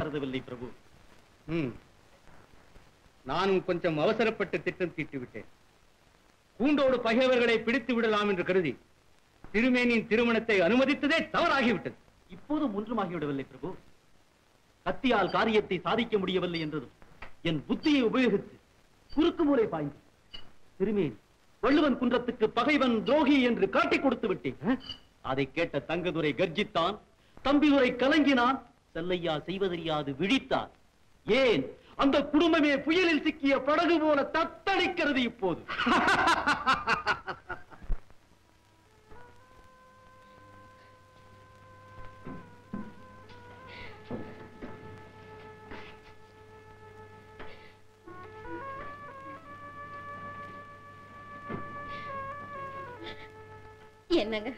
கருதவில்லை பிரபு. நானும் கொஞ்சம் அவசரப்பட்டு திட்டம் தீட்டிவிட்டேன். பூண்டோடு பகைவர்களை பிடித்து விடலாம் என்று கருதி திருமேனியின் திருமணத்தை அனுமதித்ததே தவறாகிவிட்டது. இப்போதும் ஒன்றுமாகிவிடவில்லை பிரபு. கத்தியால் காரியத்தை சாதிக்க முடியவில்லை என்றதும் என் புத்தியை உபயோகித்து குறுக்கு மூலை பாய்ந்து திருமேனி வள்ளுவன் குன்றத்துக்கு பகைவன் துரோகி என்று காட்டிக் கொடுத்து விட்டேன். அதை கேட்ட தங்கதுரை கர்ஜித்தான், தம்பிதுரை கலங்கினான், செல்லையா செய்வதறியாது விழித்தார். ஏன் அந்த குடும்பமே புயலில் சிக்கிய படகு போல தத்தளிக்கிறது இப்போது. என்னங்க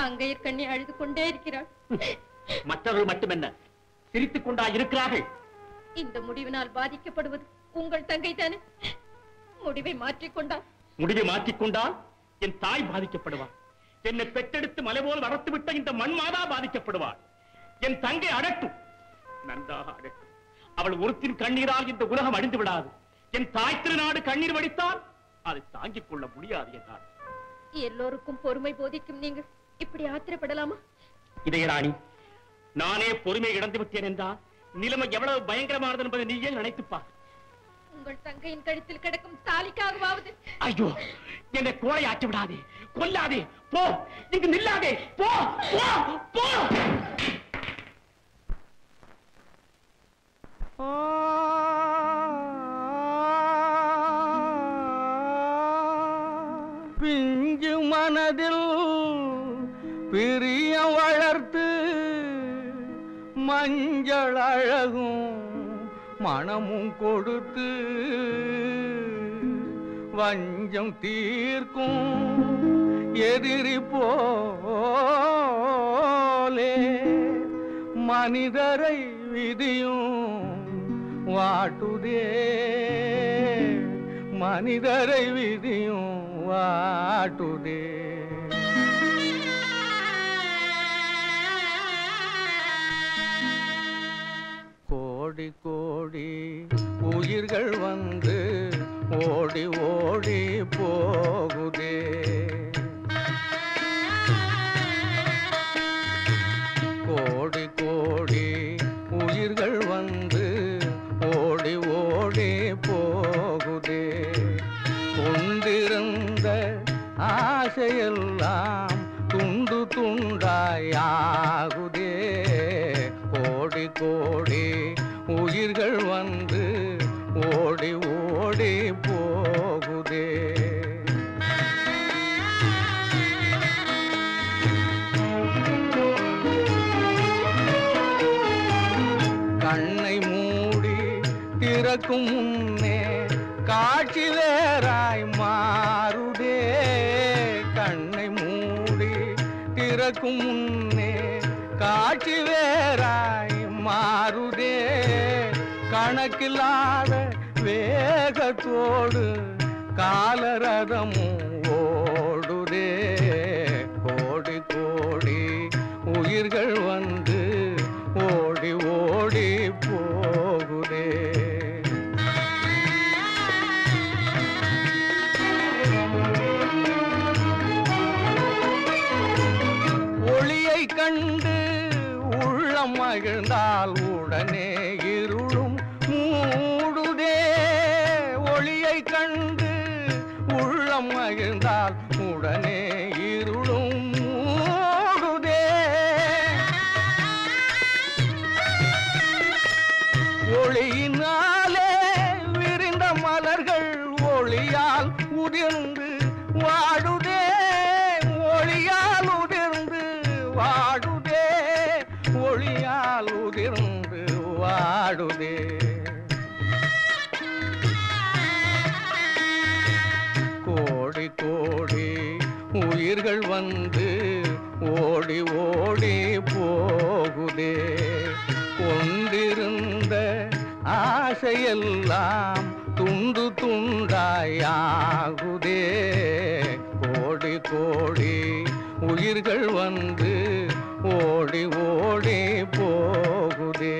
அங்கையர்கண்ணி அழுது கொண்டே இருக்கிறாள். மற்றவர்கள் மட்டுமென்ன சிரித்துக் கொண்டா இருக்கிறார்கள்? இந்த முடிவினால் பாதிக்கப்படுவது உங்கள் தங்கை தானே. முடிவை மாற்றிக்கொண்டால் என் தாய் பாதிக்கப்படுவாள். என்னை பெற்றெடுத்து மலை போல் வளர்த்துவிட்ட இந்த மண் மாதா பாதிக்கப்படுவாள். என் தங்கை அடட்டும், நன்றாக அடட்டும். அவள் ஒருத்தின் கண்ணீரால் இந்த உலகம் அழிந்து விடாது. என் தாய் திருநாடு கண்ணீர் வடித்தால் அதை தாங்கிக் கொள்ள முடியாது என்றார். எல்லோருக்கும் பொறுமை போதிக்கும் நீங்கள் இப்படி ஆத்திரப்படலாமா? இதயராணி, நானே பொறுமை இழந்து விட்டேன் என்றால் நிலைமை எவ்வளவு பயங்கரமானது என்பதை நீயே நினைத்துப்பா. உங்கள் தங்கையின் கழுத்தில் கிடக்கும் தாலிக்காகவாவது. ஐயோ, என்னை கோழை ஆக்கி விடாதே, கொல்லாதே, போ, இங்கு நில்லாதே, போ போ போ. பிஞ்சு மனதில் பிரிய வளர்த்து மஞ்சள் அழகும் மனமும் கொடுத்து வஞ்சம் தீர்க்கும் எதிரி போலே மனிதரை விதியும் வாட்டுதே, மனிதரை விதியும் வாட்டுதே. கோடி கோடி உயிர்கள் வந்து ஓடி ஓடி போகுதே. கோடி கோடி உயிர்கள் வந்து ஓடி ஓடி போகுதே. கொண்டிருந்த ஆசையெல்லாம் துண்டு துண்டாயாகுதே. கோடி கோடி உயிர்கள் வந்து ஓடி ஓடி போகுதே. கண்ணை மூடி திறக்கும் முன்னே காட்சி வேறாய் மாறுதே. கண்ணை மூடி திறக்கும் முன்னே காட்சி வேறாய் மாறுதே. கணக்கில்லாத வேகத்தோடு காலரதமும் ஓடுதே. கோடி கோடி உயிர்கள் வந்து ஓடி ஓடி போகுதே. ஒளியை கண்டு உள்ளம் மகிழ்ந்தால் உடனே இருளும் மூடுதே. ஒளியை கண்டு உள்ளம் மகிழ்ந்தால் உடனே இருளும் மூடுதே. ஒளியினாலே விரிந்த மலர்கள் ஒளியால் உதிர்ந்து வாடுதே. ஒளியால் உதிர்ந்து வாடுதே. ஒளியால் உதிர்ந்து வாடுதே. கோடி கோடி உயிர்கள் வந்து ஓடி ஓடி போகுதே. கொண்டிருந்த ஆசையெல்லாம் துண்டு துண்டாயாகுதே. கோடி கோடி உயிர்கள் வந்து ஓடி ஓடி போகுதே.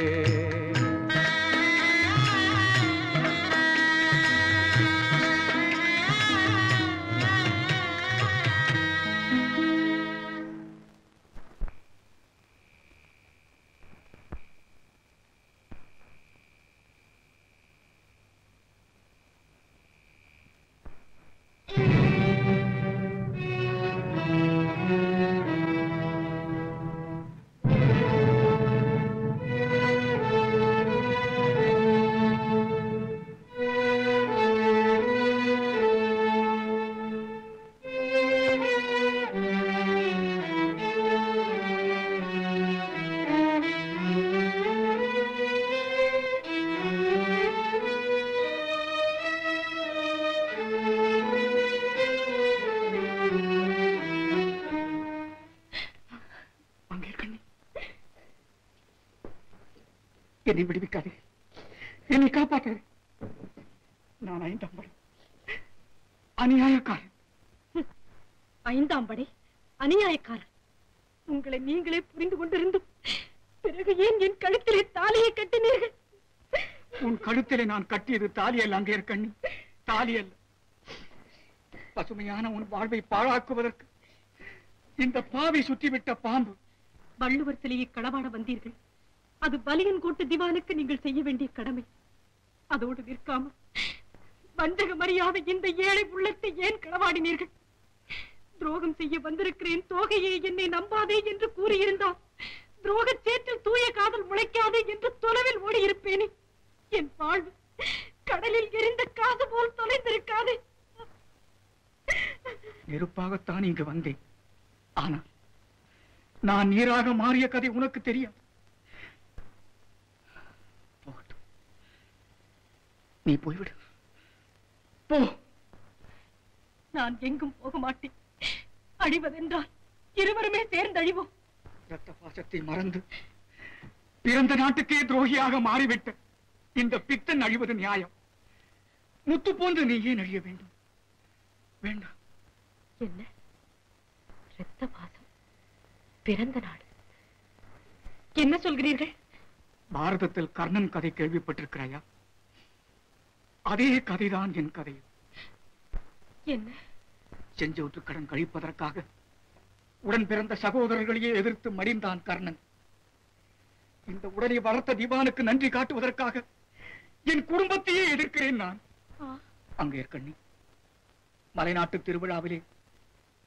என்னை விடுவிக்காதே, என்னை காப்பாற்றாதே. நான் 5ஆம் படை அநியாயக்காரன். 5ஆம் படை அநியாயக்காரன். உங்களை நீங்களே புரிந்து கொண்டிருந்தும் பிறகு ஏன் என் கழுத்திலே தாலியை கட்டினீர்கள்? உன் கழுத்திலே நான் கட்டியது தாலி அல்ல அங்கேற்கண்ணி, தாலி அல்ல. பசுமையான உன் வாழ்வை பாழாக்குவதற்கு இந்த பாவை சுற்றிவிட்ட பாம்பு. வள்ளுவர் சிலையை களவாட வந்தீர்கள். அது பலியன் கோட்டு திவானுக்கு நீங்கள் செய்ய வேண்டிய கடமை. அதோடு நிற்காமல் வஞ்சக மரியாதை இந்த ஏழை உள்ளத்தை ஏன் களவாடினீர்கள்? துரோகம் செய்ய வந்திருக்கிறேன், தோகையே என்னை நம்பாதே என்று கூறியிருந்தால் துரோக சேற்றில் தூய காதல் முளைக்காதே என்று தொலைவில் ஓடி இருப்பேனே. என் வாழ்வு கடலில் எரிந்த காது போல் தொலைந்திருக்காதே. நெருப்பாகத்தான் இங்கு வந்தேன். ஆனால் நான் நீராக மாறிய கதை உனக்கு தெரியாது. போகட்டும், நீ போய்விடு, போ. நான் எங்கும் போக மாட்டேன். அழிவதென்றால் இருவருமே சேர்ந்து அழிவோம். ரத்த பாசத்தை மறந்து பிறந்த நாட்டுக்கே துரோகியாக மாறிவிட்ட இந்த பித்தன் அழிவது நியாயம். முத்து போன்று நீ ஏன் அழிய வேண்டும்? வேண்டாம். என்ன ரத்த பாசம், பிறந்த நாடு, என்ன சொல்கிறீர்கள்? பாரதத்தில் கர்ணன் கதை கேள்விப்பட்டிருக்கிறாயா? அதே கதைதான் என் கதை. என்ன? செஞ்சோற்று கடன் கழிப்பதற்காக உடன் பிறந்த சகோதரர்களையே எதிர்த்து மடிந்தான் கர்ணன். இந்த உடலை வளர்த்த திவானுக்கு நன்றி காட்டுவதற்காக என் குடும்பத்தையே எதிர்க்கிறேன் நான். அங்கேற்கண்ணி, மலைநாட்டு திருவிழாவிலே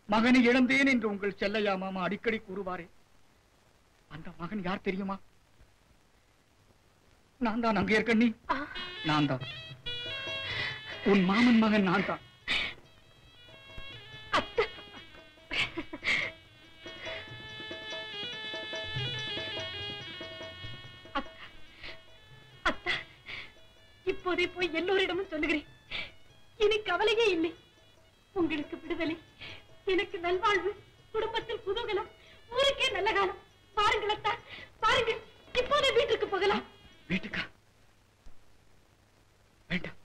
மகனை இழந்தேன் என்று உங்கள் செல்லையா மாமா அடிக்கடி கூறுவாரே, அந்த மகன் யார் தெரியுமா? நான் தான் அங்கேற்கண்ணி, நான் தான். உன் மாமன் மகன் நான் தான். இப்போதே போய் எல்லோரிடமும் சொல்லுகிறேன். இனி கவலையே இல்லை. உங்களுக்கு விடுதலை, எனக்கு நல்வாழ்வு, குடும்பத்தில் குதூகலம், ஊருக்கே நல்ல காலம். பாருங்கள் அத்தா, பாருங்கள். இப்போதே வீட்டுக்கு போகலாம். வீட்டுக்கா? வேண்டாம்.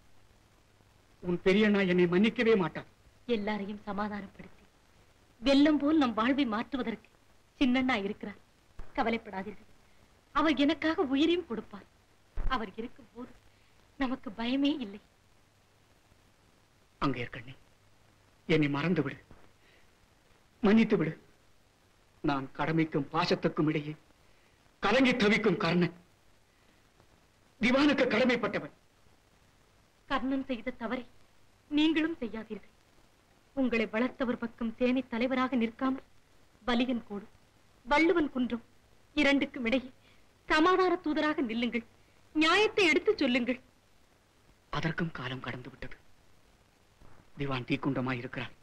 உன் பெரியண்ணா என்னை மன்னிக்கவே மாட்டான். எல்லாரையும் சமாதானப்படுத்தி வெள்ளம் போல் நம் வாழ்வை மாற்றுவதற்கு சின்னண்ணா இருக்கிறார். கவலைப்படாதீர்கள். அவர் எனக்காக உயிரையும் கொடுப்பார். அவர் இருக்கும் போது நமக்கு பயமே இல்லை. அங்கேற்கண்ணி, என்னை மறந்து விடு, மன்னித்து விடு. நான் கடமைக்கும் பாசத்துக்கும் இடையே கலங்கி தவிக்கும் கர்ணன். திவானுக்கு கடமைப்பட்டவன். கர்ணன் செய்த தவறை நீங்களும் செய்யாதீர்கள். உங்களை வளர்த்தவர் பக்கம் சேனை தலைவராக நிற்காமல் பலியன் கோடு, வள்ளுவன் குன்றம் இரண்டுக்கும் இடையே சமாதான தூதராக நில்லுங்கள். நியாயத்தை எடுத்துச் சொல்லுங்கள். அதற்கும் காலம் கடந்து விட்டது. திவான் தீக்குண்டமாய் இருக்கிறார்.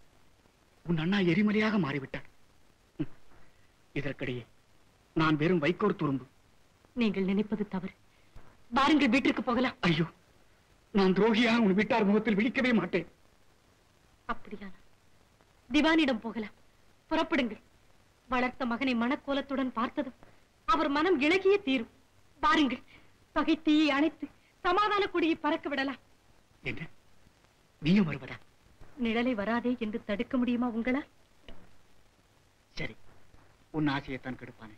உன் அண்ணா எரிமலையாக மாறிவிட்டார். இதற்கிடையே நான் வெறும் வைக்கோர் துரும்பு. நீங்கள் நினைப்பது தவறு. பாருங்கள், வீட்டிற்கு போகலாம். ஐயோ, நான் துரோகியாக உன் வீட்டார் முகத்தில் விழிக்கவே மாட்டேன். அப்படியானால் திவானிடம் போகலாம். புறப்படுங்கள். வளர்த்த மகனை மனக்கோலத்துடன் பார்த்ததும் அவர் மனம் இளகியே தீரும். பாருங்கள், பகை தீயை அணைத்து சமாதான கொடியை பறக்க விடலாம். என்ன, நீயும் வருவதா? நிழலை வராதே என்று தடுக்க முடியுமா உங்களால்? சரி, உன் ஆசையைத்தான் கெடுப்பானே.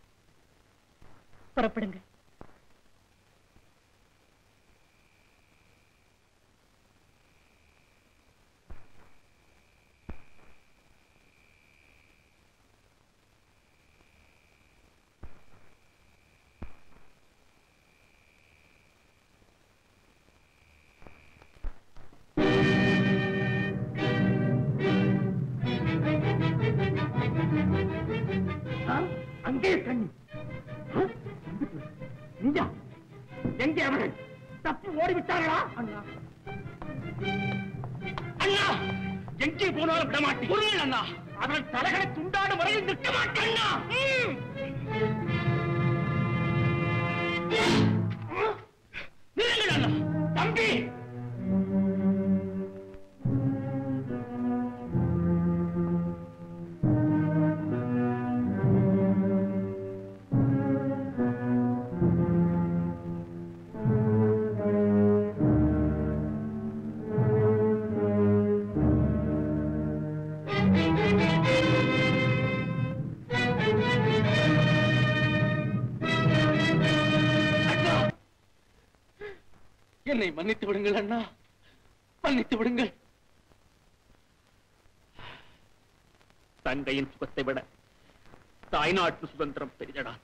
புறப்படுங்கள். அங்கே கண்ணி, நீயா? எங்கே அவர்கள்? தப்பி ஓடிவிட்டார்களா? அண்ணா, அண்ணா, எங்கே போனாலும் விட மாட்டேன். புரியல அண்ணா. அவர்கள் தலைகளை துண்டாடும் வரையில் நிற்க மாட்டேன் அண்ணா. நில்லுங்கள் அண்ணா. தம்பி, என்னை மன்னித்து விடுங்கள் அண்ணா, மன்னித்து விடுங்கள். தங்கையின் சுகத்தை விட தாய்நாட்டு சுதந்திரம் பெரிதடா.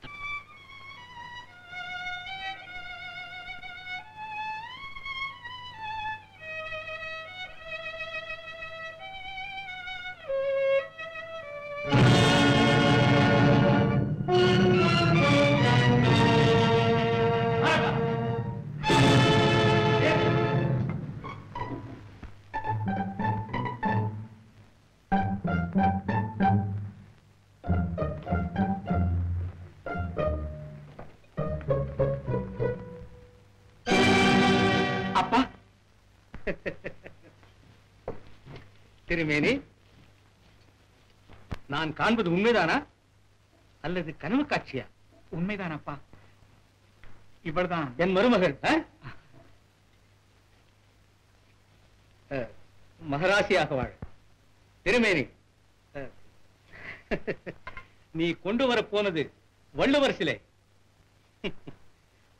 அப்பா, திருமேனி, நான் காண்பது உண்மைதானா அல்லது கனவு காட்சியா? உண்மைதான் அப்பா. இவள்தான் என் மருமகள். மகராசியாக வாழ. திருமேனி, நீ கொண்டு வர போனது வள்ளுவர் சிலை.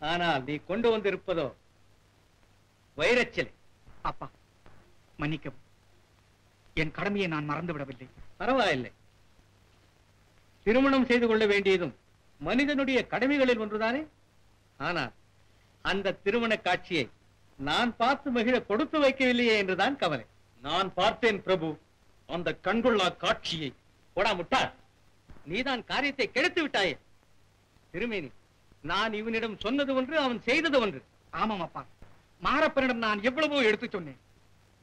ஆனால் நீ கொண்டு வந்திருப்பதோ வைரச்சிலை. அப்பா, மன்னிக்கவும். என் கடமையை நான் மறந்து விடவில்லை. பரவாயில்லை. திருமணம் செய்து கொள்ள வேண்டியதும் மனிதனுடைய கடமைகளில் ஒன்றுதானே. ஆனால் அந்த திருமண காட்சியை நான் பார்த்து மகிழ கொடுத்து வைக்கவில்லையே என்றுதான் கவலை. நான் பார்த்தேன் பிரபு அந்த கண்கொள்ளா காட்சியை. போடா முட்டாள், நீதான் காரியத்தை கெடுத்து விட்டாயே. திருமேனி, நான் இவனிடம் சொன்னது ஒன்று, அவன் செய்தது ஒன்று. ஆமாம் அப்பா, மாரப்பனிடம் நான் எவ்வளவோ எடுத்து சொன்னேன்.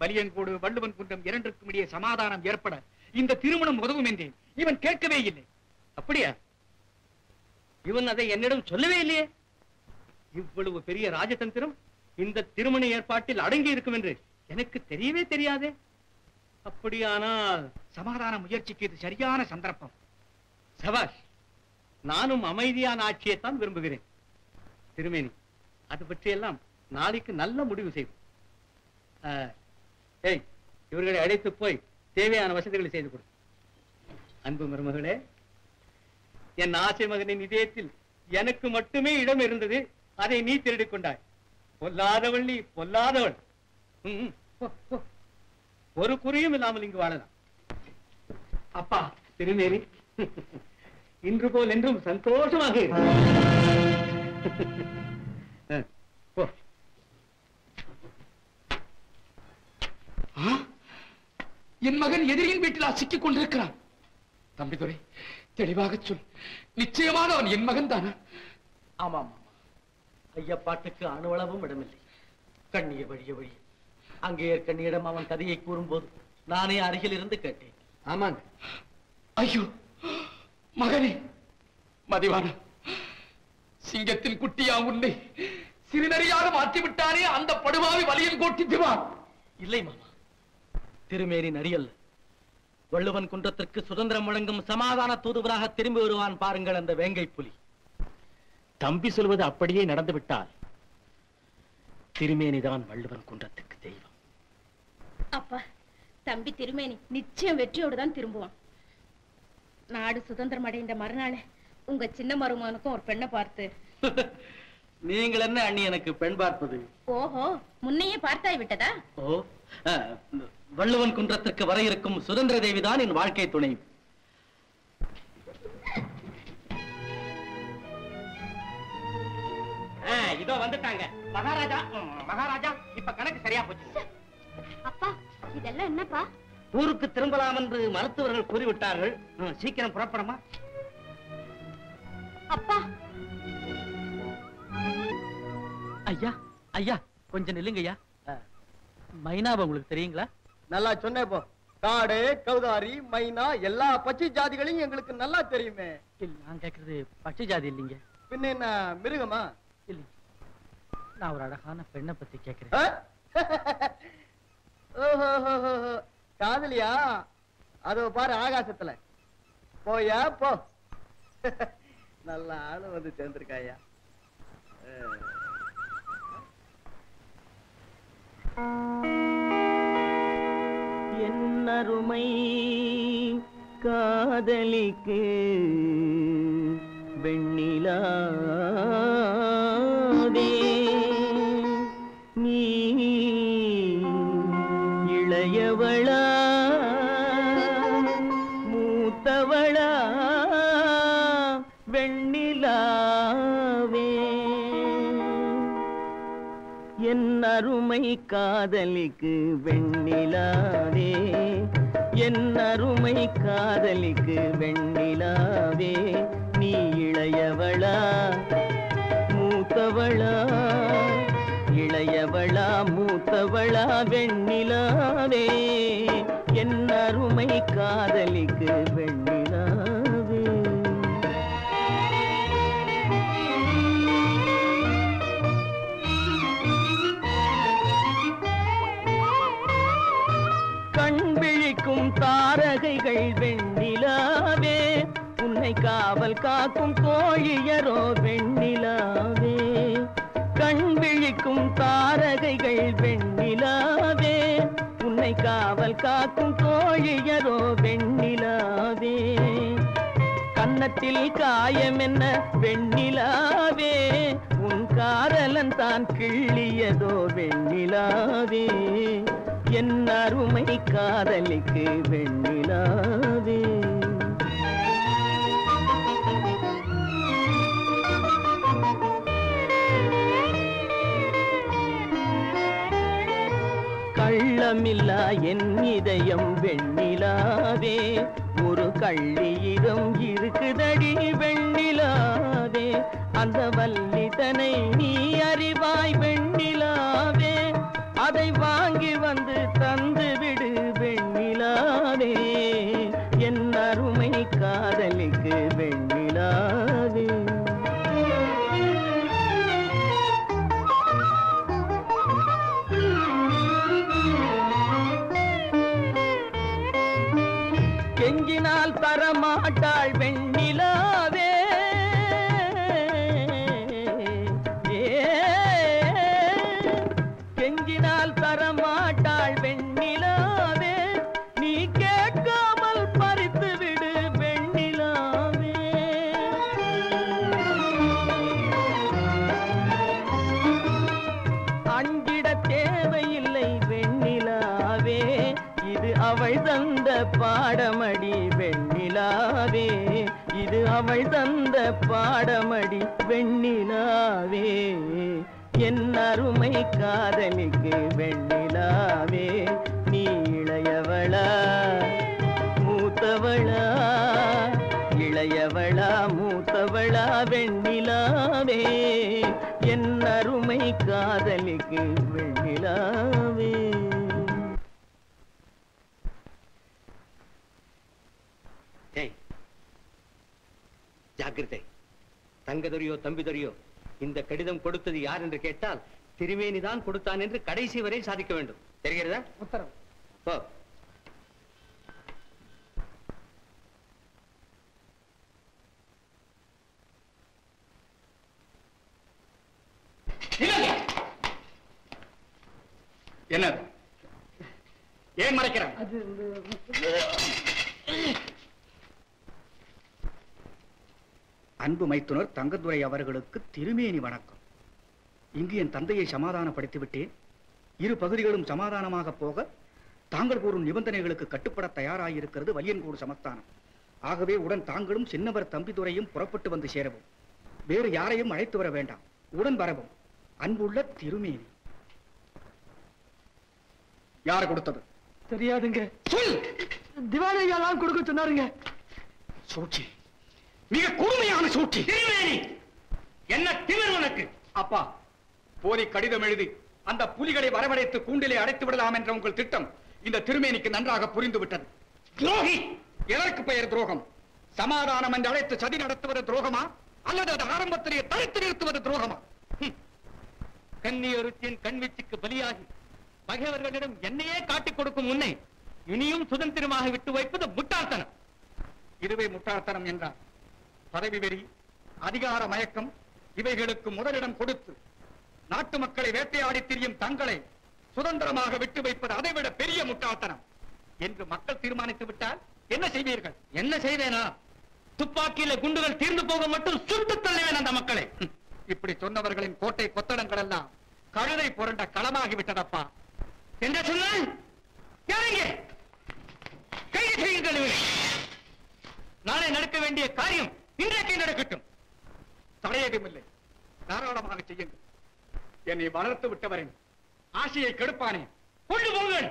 வலியங்கோடு வள்ளுவன் குன்றம் இரண்டுக்கும் இடையே சமாதானம் ஏற்பட இந்த திருமணம் உதவும் என்றேன். இவன் கேட்கவே இல்லை. அப்படியா? இவன் அதை என்னிடம் சொல்லவே இல்லையே. இவ்வளவு பெரிய ராஜதந்திரம் இந்த திருமண ஏற்பாட்டில் அடங்கி இருக்கும் என்று எனக்கு தெரியவே தெரியாதே. அப்படியானால் சமாதான முயற்சிக்கு இது சரியான சந்தர்ப்பம். சபாஷ், நானும் அமைதியான ஆட்சியைத்தான் விரும்புகிறேன். திருமேனி, அது பற்றியெல்லாம் நாளைக்கு நல்ல முடிவு செய்வோம். இவர்களை அழைத்து போய் தேவையான வசதிகளை செய்து கொடு. அன்பு மருமகளே, என் ஆசை மகனின் இதயத்தில் எனக்கு மட்டுமே இடம் இருந்தது. அதை நீ திருடிக் கொண்டாய். பொல்லாதவள் நீ, பொல்லாதவள். ஒரு குறியும் இல்லாமல் இங்கு வாழலாம். அப்பா, திருமேனி, இன்று போல் என்றும் சந்தோஷமாக இரு. போ. என் மகன் எதிரியின் வீட்டில் சிக்கிக் கொண்டிருக்கிறான். தம்பிதுரை, தெளிவாக சொல். நிச்சயமாக அவன் என் மகன் தானா? ஆமாம், ஐயப்பாட்டுக்கு அணுவளவும் இடமில்லை. கண்ணீர் வழிய வழிய அங்கேயர் கண்ணியிடம் அவன் கதையை கூறும்போது நானே அருகில் இருந்து கேட்டேன். ஆமாங்க. ஐயோ மகனே, மதிவான சிங்கத்தின் குட்டியா உன்னை சிறுநறியாக மாற்றிவிட்டானே அந்த படுவாவி வலியங்கோட்டி திவான். இல்லை மாமா, திருமேனி நரியல்ல. வள்ளுவன் குன்றத்திற்கு சுதந்திரம் வழங்கும் சமாதான தூதுவராக திரும்பி வருவான் பாருங்கள் அந்த வேங்கை புலி. தம்பி சொல்வது அப்படியே நடந்துவிட்டால் திருமேனிதான் வள்ளுவன் குன்றத்துக்கு தெய்வம். அப்பா, தம்பி திருமேனி நிச்சயம் வெற்றியோடு தான் திரும்புவான். நாடு சுதந்திரம் அடைந்த மறுநாளே உங்க சின்ன மருமகனுக்கும் ஒரு பெண்ணை பார்த்து. நீங்கள் என்ன அண்ணி எனக்கு பெண் பார்ப்பது? ஓஹோ, முன்னையே பார்த்தாய் விட்டதா? ஓ, வள்ளுவன் குன்றத்திற்கு வர இருக்கும் சுதந்திர தேவிதான் என் வாழ்க்கை துணை. இதோ வந்துட்டாங்க மகாராஜா. மகாராஜா, இப்ப கணக்கு சரியா போச்சு. அப்பா, இதெல்லாம் என்னப்பா? ஊருக்கு திரும்பலாம் என்று மருத்துவர்கள் கூறிவிட்டார்கள். சீக்கிரம் புறப்படமா? அப்பா, ஐயா ஐயா, கொஞ்சம் நில்லுங்கய்யா. மைனாவை உங்களுக்கு தெரியுங்களா? நல்லா சொன்னே போ. காடு, கௌதாரி, மைனா எல்லா பச்சை ஜாதிகளையும் எங்களுக்கு நல்லா தெரியுமே. நான் கேட்கறது பச்சை ஜாதி இல்லைங்க. பின்ன என்ன, மிருகமா? இல்லை, நான் ஒரு அழகான பெண்ணை பத்தி கேட்கிறேன். ஓஹோ, காதலியா? அதோ பாரு ஆகாசத்துல. போயா போ. நல்ல ஆளு வந்து சேர்ந்திருக்காயா. என் அருமை காதலிக்கு வெண்ணிலாதே நீ என் அருமை காதலிக்கு வெண்ணிலாவே, என் அருமை காதலிக்கு வெண்ணிலாவே, நீ இளையவளா மூத்தவளா, இளையவளா மூத்தவளா வெண்ணிலாவே, என் அருமை காதலிக்கு வெண்ணிலாவே. கண் விழிக்கும் தாரகைகள் வெண்ணிலாவே, உன்னை காவல் காக்கும் தோழியரோ வெண்ணிலாவே. கண் விழிக்கும் தாரகைகள் வெண்ணிலாவே, உன்னை காவல் காக்கும் தோழியரோ வெண்ணிலாவே. கன்னத்தில் காயம் என்ன வெண்ணிலாவே, உன் காரலன் தான் கிள்ளியதோ வெண்ணிலாவே, என் அருமை காதலிக்கு வெண்ணிலாவே. கள்ளமில்லா என் இதயம் வெண்ணிலாவே, ஒரு கள்ளியிடம் இருக்குதடி வெண்ணிலாவே, அந்த வல்லிதனை நீ அறிவாய் வெண்ணிலாவே, அதை வாங்கி வந்து தந்து விடு வெண்ணிலாவே, என் அருமை காதலிக்கு வெண்ணிலாவே. கெஞ்சினால் தரமாட்டாள் வெண்ணிலாவே, கெஞ்சினால் தரமாட்டாள் வெண்ணிலாவே, நீ கேட்காமல் பறித்து விடு வெண்ணிலாவே. அஞ்சிட தேவையில்லை வெண்ணிலாவே, இது அவள் தந்த பாடமடி வெண்ணிலாவே, இது அவள் தந்த பாடமடி வெண்ணிலாவே, என் அருமை காதலிக்கு வெண்ணிலாவே, நீ இளையவளா மூத்தவளா, இளையவளா மூத்தவளா வெண்ணிலாவே, என் அருமை காதலிக்கு வெண்ணிலாவே. ஜாக்கிரதை, தங்கதொரியோ தம்பிதொரியோ இந்த கடிதம் கொடுத்தது யார் என்று கேட்டால் திருமேனிதான் கொடுத்தான் என்று கடைசி வரை சாதிக்க வேண்டும். தெரிகிறதா? உத்தரவு. போ. என்னது? ஏன் மறைக்கிறான்? அன்பு மைத்துனர் தங்கதுரை அவர்களுக்கு திருமேனி வணக்கம். இங்கு என் தந்தையை சமாதானப்படுத்தி விட்டேன். இரு பகுதிகளும் சமாதானமாக போக தாங்கள் கூறும் நிபந்தனைகளுக்கு கட்டுப்பட தயாராயிருக்கிறது வலியன்கூடு சமஸ்தானம். ஆகவே உடன் தாங்களும் சின்னவர் தம்பிதுரையும் புறப்பட்டு வந்து சேரவும். வேறு யாரையும் அழைத்து வர வேண்டாம், உடன் வரவும். அன்புள்ள திருமேனி. யார் கொடுத்தது? தெரியாதுங்க. சொல். திவானையா தான் கொடுக்க சொன்னாருங்க. சூழ்ச்சி, மிக கூர்மையான சூழ்ச்சி. திருமேனி, என்ன திமிர் உனக்கு? அப்பா, போலி கடிதம் எழுதி அந்த புலிகளை வரவழைத்து கூண்டிலே அடைத்து விடலாம் என்ற உங்கள் திட்டம் இந்த திருமேனிக்கு நன்றாக புரிந்து விட்டது. துரோகி! எதற்கு பெயர் துரோகம்? சமாதானம் என்று அழைத்து சதி நடத்துவது துரோகமா, அல்லது அது ஆரம்பத்திலேயே தடுத்து நிறுத்துவது துரோகமா? கன்னியொருத்தின் கண்வீச்சுக்கு பலியாகி பகைவர்களிடம் என்னையே காட்டிக் கொடுக்கும் முன்னே இனியும் சுதந்திரமாக விட்டு வைப்பது முட்டாள்தனம். இதுவே முட்டாள்தனம் என்றார். பதவி வெறி, அதிகார மயக்கம் இவைகளுக்கு முதலிடம் கொடுத்து நாட்டு மக்களை வேட்டையாடி திரியும் தங்களை சுதந்திரமாக விட்டு வைப்பது அதைவிட பெரிய முட்டாள்தனம் என்று மக்கள் தீர்மானித்து விட்டால் என்ன செய்வீர்கள்? என்ன செய்வேனா? துப்பாக்கியில குண்டுகள் தீர்ந்து போக மட்டும் சுட்டு தள்ளுவேன் அந்த மக்களை. இப்படி சொன்னவர்களின் கோட்டை கொத்தளங்கள் எல்லாம் கழுதை புரண்ட களமாகி விட்டதப்பா. என்ன சொன்னால் கைது செய்யுங்கள். நாளை நடக்க வேண்டிய காரியம் இன்றைக்கு நடக்கட்டும். தடையதும் இல்லை, தாராளமாக செய்யுங்கள். என்னை வளர்த்து விட்டவரின் ஆசையை கெடுப்பானே, கொண்டு போங்கள்.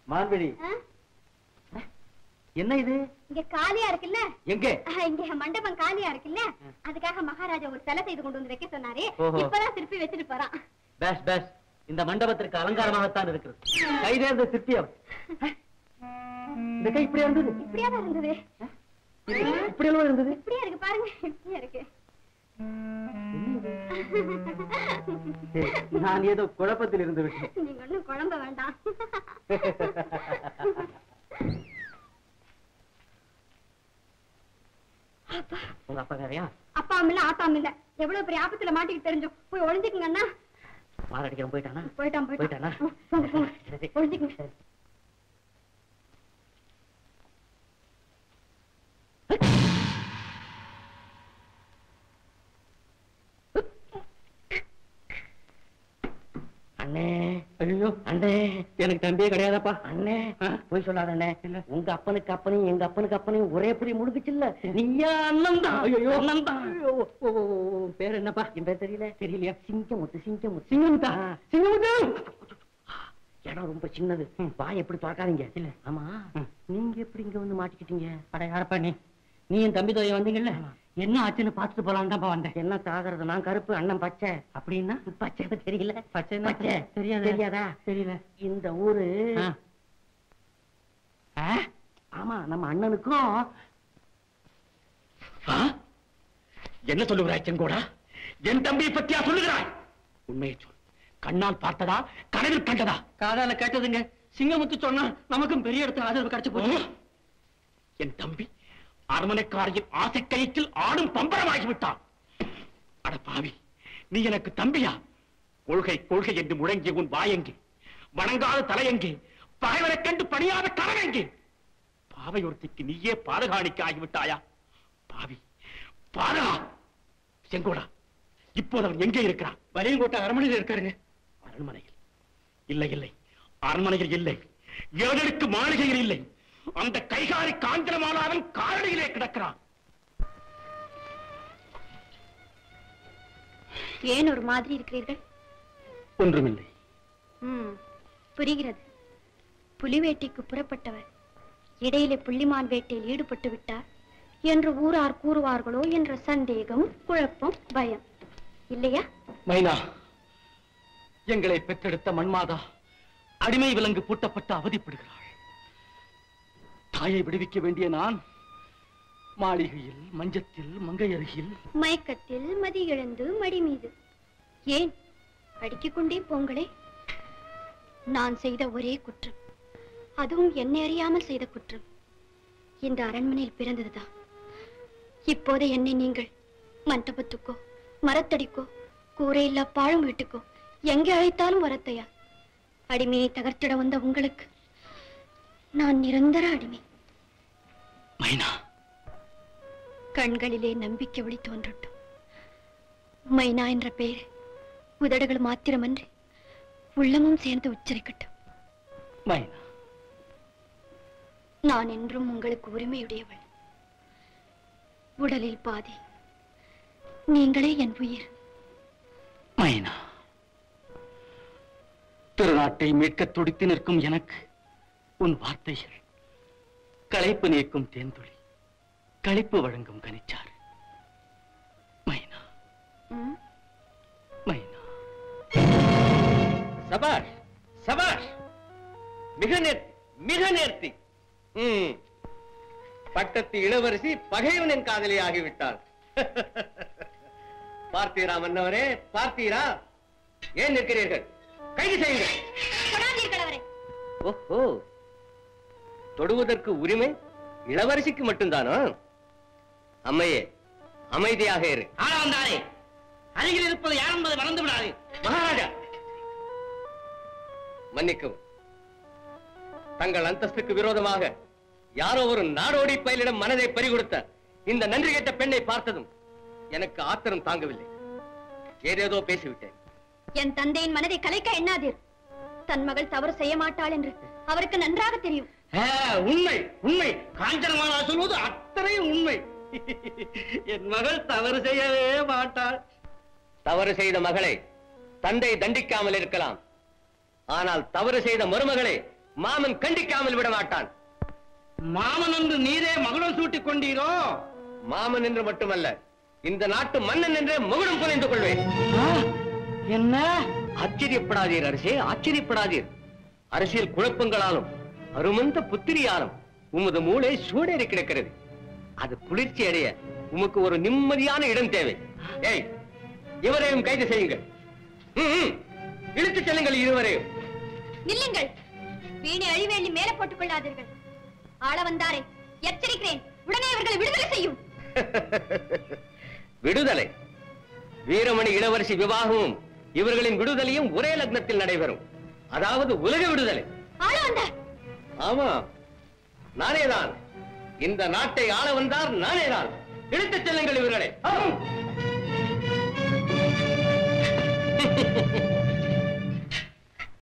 மான்விழி, என்ன இது? இங்க காலியா இருக்குல்ல? எங்க? இங்க மண்டபம் காலியா இருக்குல்ல, அதுக்காக மகாராஜா ஒரு சிலை செய்து கொண்டு வந்து வைக்க சொன்னாரு. ஓஹோ. இப்பதான் திருப்பி வச்சுட்டு போறான். பேஷ் பேஷ். இந்த மண்டபத்திற்கு அலங்காரமாகத்தான் இருக்கிறது. கைதேர்ந்த சிற்பியம். இந்த கை இப்படியா இருந்தது? இப்படியாதான் இருந்தது. இப்படியெல்லாம் இருந்தது. இப்படியா இருக்கு பாருங்க, இப்படியா இருக்கு. நான் ஏதோ குழப்பத்தில் இருந்து விட்டேன். நீங்க ஒண்ணும் குழம்ப வேண்டாம். உங்க அப்பா வேறையா? அப்பா இல்ல ஆத்தாம் இல்ல. எவ்வளவு பெரிய ஆபத்துல மாட்டிக்கிட்டு தெரிஞ்சோம். போய் ஒளிஞ்சுக்குங்க அண்ணா. மாரடிக்கிறோம். போயிட்டானா? போயிட்டான் போயிட்டானா? போங்க போங்க, ஒளிஞ்சுக்குங்க. அண்ணே, ஐயோ அண்ணே, எனக்கு தம்பியே கிடையாதப்பா. அண்ணே, போய் சொல்லாத அண்ணே. உங்க அப்பனுக்கு அப்பனையும் எங்க அப்பனுக்கு அப்பனையும் ஒரே புடி முடிஞ்சுச்சுல்ல. நீயா அண்ணன் தான். ஐயோ அண்ணன் தான். பேர் என்னப்பா? என் பேர் தெரியலையா? சிங்கமுத்து. சிங்கமுத்தா? சிங்கமுத்து. இடம் ரொம்ப சின்னது. வாய் எப்படி பார்க்காதீங்க. இல்ல. ஆமா, நீங்க எப்படி இங்க வந்து மாட்டிக்கிட்டீங்க? அட யாரப்பா நீ? நீ என் தம்பி தோய வந்தீங்கல்ல, என்ன ஆச்சுன்னு பாத்துட்டு போலாம் தான்ப்பா வந்தேன். என்ன தாகிறது? நான் கருப்பு, அண்ணன் பச்சை. அப்படின்னா பச்சை தெரியல? பச்சை தெரியாதா? தெரியல. இந்த ஊரு ஆமா நம்ம அண்ணனுக்கும். என்ன சொல்லுகிறாய் செங்கோடா? என் தம்பியை பத்தியா சொல்லுகிறாய்? உண்மையை சொல். கண்ணால் பார்த்ததா, கனவில் கண்டதா? காதால கேட்டதுங்க. சிங்கமுத்து சொன்னா நமக்கும் பெரிய இடத்துல ஆதரவு கிடைச்சு போச்சு. என் தம்பி அரமனைக்காரியின் ஆசை கயிற்றில் ஆடும் பம்பரமாகிவிட்டான். அட பாவி, நீ எனக்கு தம்பியா? கொள்கை கொள்கை என்று முழங்கிய உன் வாயெங்கே? வணங்காத தலையெங்கே? பகைவரைக் கண்டு பணியாத கரவெங்கே? பாவையொருத்திக்கு நீயே பாதகாணிக்க ஆகிவிட்டாயா? பாவி பாதகா! செங்கோடா, இப்போது அவன் எங்கே இருக்கிறான்? வலியங்கோட்டை அரண்மனையில் இருக்காருங்க. அரண்மனையில் இல்லை, அரண்மனையில் இல்லை. ஏழருக்கு மாளிகையில் இல்லை. அந்த கைகாரி காஞ்சனமாலாவின் காரணியிலே கிடக்கிறான். ஏன் ஒரு மாதிரி இருக்கிறீர்கள்? ஒன்றுமில்லை. புரிகிறது. புலி வேட்டைக்கு புறப்பட்டவர் இடையிலே புள்ளிமான் வேட்டையில் ஈடுபட்டு விட்டார் என்று ஊரார் கூறுவார்களோ என்ற சந்தேகம், குழப்பம், பயம் இல்லையா? மைனா, எங்களை பெற்றெடுத்த மண்மாதா அடிமை விலங்கு பூட்டப்பட்டு அவதிப்படுகிறாள். தாயை விடுவிக்க வேண்டிய நான் மாளிகையில், மஞ்சத்தில், மங்கையருகில், மயக்கத்தில், மதி இழந்து மடி மீது. ஏன் அடிக்கிக் கொண்டே போங்களே. நான் செய்த ஒரே குற்றம், அதுவும் என்னை அறியாமல் செய்த குற்றம், இந்த அரண்மனையில் பிறந்ததுதான். இப்போது என்னை நீங்கள் மண்டபத்துக்கோ, மரத்தடிக்கோ, கூரையில்லா பாழும் வீட்டுக்கோ எங்கே அழைத்தாலும் வரத்தையா? அடிமையை தகர்த்திட வந்த உங்களுக்கு நான் நிரந்தர அடிமை. மைனா, கண்களிலே நம்பிக்கை ஒளி தோன்றட்டும். மைனா என்ற பெயர் உதடுகள் மாத்திரமன்றி உள்ளமும் சேர்ந்து உச்சரிக்கட்டும். மைனா, நான் என்றும் உங்களுக்கு உரிமையுடையவள். உடலில் பாதி, நீங்களே என் உயிர். மைனா, திருநாட்டை மீட்க துடித்து நிற்கும் எனக்கு உன் வார்த்தைகள் களைப்பு நீக்கும் தேன்துளி, களிப்பு வழங்கும் கனிச்சாறு. மைனா, மைனா. சபாஷ் சபாஷ், மிக நேர்த்தி. பட்டத்து இளவரசி பகைவனின் காதலி ஆகிவிட்டாள். பார்த்தீரா மன்னவரே, பார்த்தீரா? ஏன் நிற்கிறீர்கள்? கைது செய்யுங்கள். ஓஹோ, தொடுவதற்கு உரிமை இளவரசிக்கு மட்டும்தானோ? அம்மையே, அமைதியாக இரு. ஆளாந்தாரே, அருகில் இருப்பது யார் என்பதை மறந்து விடாது. மகாராஜா, மன்னிக்கவும். தங்கள் அந்தஸ்துக்கு விரோதமாக யாரோ ஒரு நாடோடி பயலிடம் மனதை பறிகொடுத்த இந்த நன்றி கேட்ட பெண்ணை பார்த்ததும் எனக்கு ஆத்திரம் தாங்கவில்லை. ஏதேதோ பேசிவிட்டேன். என் தந்தையின் மனதை கலைக்க எண்ணாதீர். தன் மகள் தவறு செய்ய மாட்டாள் என்று அவருக்கு நன்றாக தெரியும். உண்மை உண்மை. காஞ்சனமாலா சொல்வது அத்தனையும் உண்மை. என் மகள் தவறு செய்யவே மாட்டாள். தவறு செய்த மகளை தந்தை தண்டிக்காமல் இருக்கலாம். ஆனால் தவறு செய்த மருமகளை மாமன் கண்டிக்காமல் விட மாட்டான். மாமன் என்று நீரே மகுடம் சூட்டிக் கொண்டீரோ? மாமன் என்று மட்டுமல்ல, இந்த நாட்டு மன்னன் என்றே மகுடம் புனைந்து கொள்வேன். என்ன? ஆச்சரியப்படாதீர் அரசே, ஆச்சரியப்படாதீர். அரசியல் குழப்பங்களாலும் அருமந்த புத்திரியாலும் உமது மூளை சூடேறி கிடக்கிறது. அது குளிர்ச்சி அடைய உமக்கு ஒரு நிம்மதியான இடம் தேவை. ஏய், இவரையும் கைது செய்யுங்கள். இழுத்துச் செல்லுங்கள் இருவரையும். நில்லுங்கள். வீணை அழிவேலி மேல போட்டுக் கொள்ளாதீர்கள். ஆள வந்தாரே, எச்சரிக்கிறேன். உடனே இவர்களை விடுதலை செய்யும். விடுதலை? வீரமணி இளவரசி விவாகமும் இவர்களின் விடுதலையும் ஒரே லக்னத்தில் நடைபெறும். அதாவது உலக விடுதலை. ஆள வந்தார்? ஆமா, நானேதான். இந்த நாட்டை ஆள வந்தார் நானேதான். இழுத்துச் செல்லுங்கள் இவர்களை.